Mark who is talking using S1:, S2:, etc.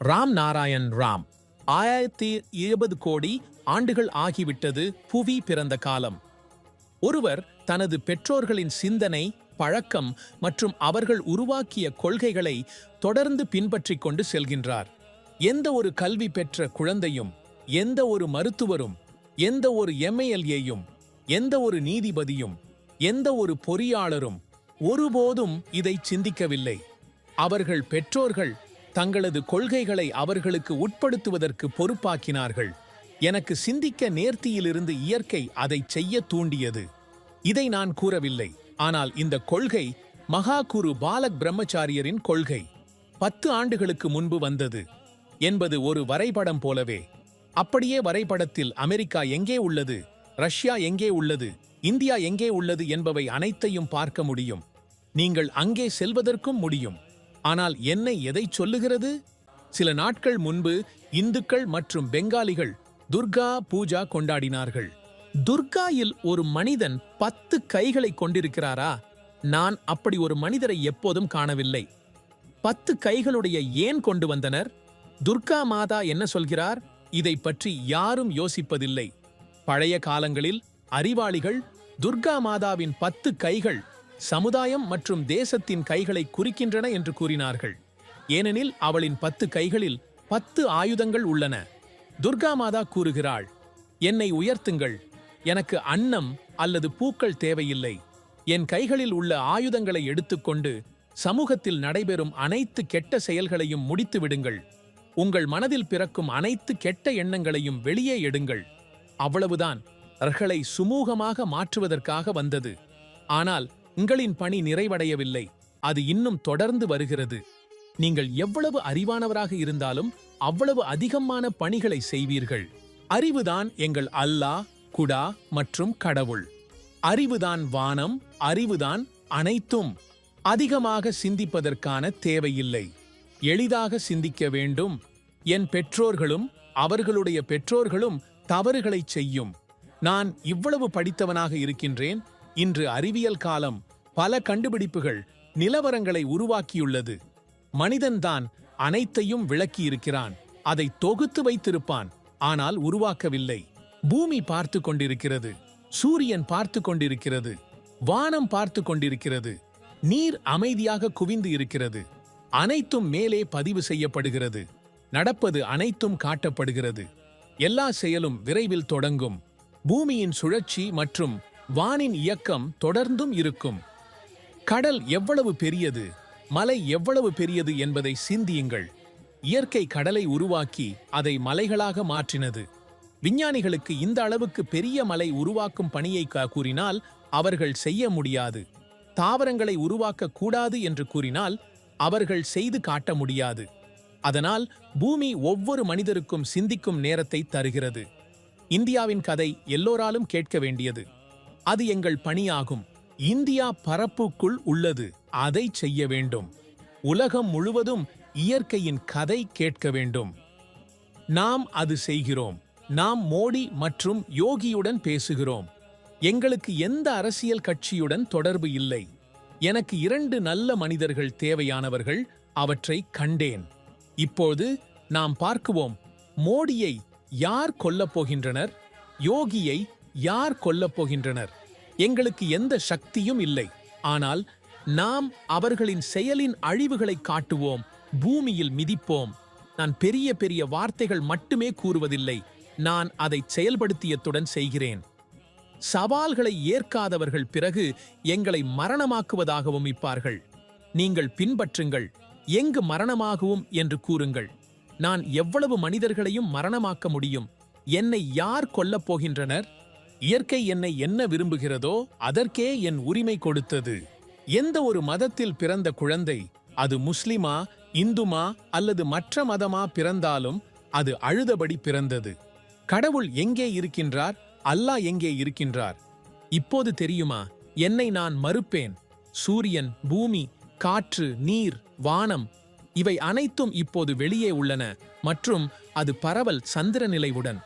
S1: ராம் நாராயண் ராம் 1020 கோடி ஆண்டுகள் ஆகிவிட்டது புவி பிறந்த காலம். ஒருவர் தனது பெற்றோர்களின் சிந்தனை, பழக்கம் மற்றும் அவர்கள் உருவாக்கிய கொள்கைகளை தொடர்ந்து பின்பற்றிக் கொண்டு செல்கின்றார். எந்த ஒரு கல்வி பெற்ற குழந்தையும், எந்த ஒரு மருத்துவரும், எந்த ஒரு MLAயும், எந்த ஒரு நீதிபதியும், எந்த ஒரு பொறியாளரும் ஒருபோதும் இதை சிந்திக்கவில்லை. அவர்கள் பெற்றோர்கள் தங்களது கொள்கைகளை அவர்களுக்கு உட்படுத்துவதற்கு பொறுப்பாக்கினார்கள். எனக்கு சிந்திக்க நேர்த்தியிலிருந்து இயற்கை அதை செய்ய தூண்டியது. இதை நான் கூறவில்லை. ஆனால் இந்த கொள்கை மகாகுரு பாலக் பிரம்மச்சாரியரின் கொள்கை 10 ஆண்டுகளுக்கு முன்பு வந்தது என்பது ஒரு வரைபடம் போலவே. அப்படியே வரைபடத்தில் அமெரிக்கா எங்கே உள்ளது, ரஷ்யா எங்கே உள்ளது, இந்தியா எங்கே உள்ளது என்பவை அனைத்தையும் பார்க்க முடியும். நீங்கள் அங்கே செல்வதற்கும் முடியும். ஆனால் என்னை எதை சொல்லுகிறது? சில நாட்கள் முன்பு இந்துக்கள் மற்றும் பெங்காலிகள் துர்கா பூஜா கொண்டாடினார்கள். துர்காயில் ஒரு மனிதன் 10 கைகளை கொண்டிருக்கிறாரா? நான் அப்படி ஒரு மனிதரை எப்போதும் காணவில்லை. 10 கைகளுடைய ஏன் கொண்டு வந்தனர்? துர்கா மாதா என்ன சொல்கிறார்? இதை பற்றி யாரும் யோசிப்பதில்லை. பழைய காலங்களில் அறிவாளிகள் துர்கா மாதாவின் 10 கைகள் சமுதாயம் மற்றும் தேசத்தின் கைகளை குறிக்கின்றன என்று கூறினார்கள். ஏனெனில் அவளின் 10 கைகளில் 10 ஆயுதங்கள் உள்ளன. துர்கா மாதா கூறுகிறாள், என்னை உயர்த்துங்கள், எனக்கு அன்னம் அல்லது பூக்கள் தேவையில்லை. என் கைகளில் உள்ள ஆயுதங்களை எடுத்துக்கொண்டு சமூகத்தில் நடைபெறும் அனைத்து கெட்ட செயல்களையும் முடித்து விடுங்கள். உங்கள் மனதில் பிறக்கும் அனைத்து கெட்ட எண்ணங்களையும் வெளியே எடுங்கள். அவ்வளவுதான். அவர்களை சுமூகமாக மாற்றுவதற்காக வந்தது. ஆனால் உங்களின் பணி நிறைவடையவில்லை. அது இன்னும் தொடர்ந்து வருகிறது. நீங்கள் எவ்வளவு அறிவானவராக இருந்தாலும் அவ்வளவு அதிகமான பணிகளை செய்வீர்கள். அறிவுதான் எங்கள் அல்லாஹ், குடா மற்றும் கடவுள். அறிவுதான் வானம், அறிவுதான் அனைத்தும். அதிகமாக சிந்திப்பதற்கான தேவையில்லை. எளிதாக சிந்திக்க வேண்டும். என் பெற்றோர்களும் அவர்களுடைய பெற்றோர்களும் தவறுகளை செய்யும். நான் இவ்வளவு படித்தவனாக இருக்கின்றேன். இன்று அறிவியல் காலம் பல கண்டுபிடிப்புகள், நிலவரங்களை உருவாக்கியுள்ளது. மனிதன்தான் அனைத்தையும் விளக்கியிருக்கிறான். அதை தொகுத்து வைத்திருப்பான், ஆனால் உருவாக்கவில்லை. பூமி பார்த்து கொண்டிருக்கிறது, சூரியன் பார்த்து கொண்டிருக்கிறது, வானம் பார்த்து கொண்டிருக்கிறது, நீர் அமைதியாக குவிந்து இருக்கிறது. அனைத்தும் மேலே பதிவு செய்யப்படுகிறது. நடப்பது அனைத்தும் காட்டப்படுகிறது. எல்லா செயலும் விரைவில் தொடங்கும். பூமியின் சுழற்சி மற்றும் வானின் இயக்கம் தொடர்ந்தும் இருக்கும். கடல் எவ்வளவு பெரியது, மலை எவ்வளவு பெரியது என்பதை சிந்தியுங்கள். இயற்கை கடலை உருவாக்கி அதை மலைகளாக மாற்றினது. விஞ்ஞானிகளுக்கு இந்த அளவுக்கு பெரிய மலை உருவாக்கும் பணியை கூறினால் அவர்கள் செய்ய முடியாது. தாவரங்களை உருவாக்க கூடாது என்று கூறினால் அவர்கள் செய்து காட்ட முடியாது. அதனால் பூமி ஒவ்வொரு மனிதருக்கும் சிந்திக்கும் நேரத்தை தருகிறது. இந்தியாவின் கதை எல்லோராலும் கேட்க வேண்டியது. அது எங்கள் பணியாகும். இந்தியா பரப்புக்குள் உள்ளது, அதை செய்ய வேண்டும். உலகம் முழுவதும் இயற்கையின் கதை கேட்க வேண்டும். நாம் அது செய்கிறோம். நாம் மோடி மற்றும் யோகியுடன் பேசுகிறோம். எங்களுக்கு எந்த அரசியல் கட்சியுடன் தொடர்பு இல்லை. எனக்கு 2 நல்ல மனிதர்கள் தேவையானவர்கள். அவற்றை கண்டேன். இப்போது நாம் பார்க்குவோம். மோடியை யார் கொல்லப் போகின்றனர்? யோகியை யார் கொல்லப் போகின்றனர்? எங்களுக்கு எந்த சக்தியும் இல்லை. ஆனால் நாம் அவர்களின் செயலின் அழிவுகளை காட்டுவோம், பூமியில் மிதிப்போம். நான் பெரிய பெரிய வார்த்தைகள் மட்டுமே கூறுவதில்லை. நான் அதை செயல்படுத்தியத்துடன் செய்கிறேன். சவால்களை ஏற்காதவர்கள் பிறகு எங்களை மரணமாக்குவதாகவும் இப்பார்கள். நீங்கள் பின்பற்றுங்கள், எங்கு மரணமாகவும் என்று கூறுங்கள். நான் எவ்வளவு மனிதர்களையும் மரணமாக்க முடியும்? என்னை யார் கொல்லப் போகின்றனர்? இயற்கை என்னை என்ன விரும்புகிறதோ அதற்கே என் உரிமை கொடுத்தது. எந்த ஒரு மதத்தில் பிறந்த குழந்தை, அது முஸ்லிமா, இந்துமா அல்லது மற்ற மதமா பிறந்தாலும் அது அழுதபடி பிறந்தது. கடவுள் எங்கே இருக்கின்றார்? அல்லாஹ் எங்கே இருக்கின்றார்? இப்போது தெரியுமா? என்னை நான் மறுப்பேன். சூரியன், பூமி, காற்று, நீர், வானம் இவை அனைத்தும் இப்போது வெளியே உள்ளன மற்றும் அது பரவல் சந்திரநிலைவுடன்.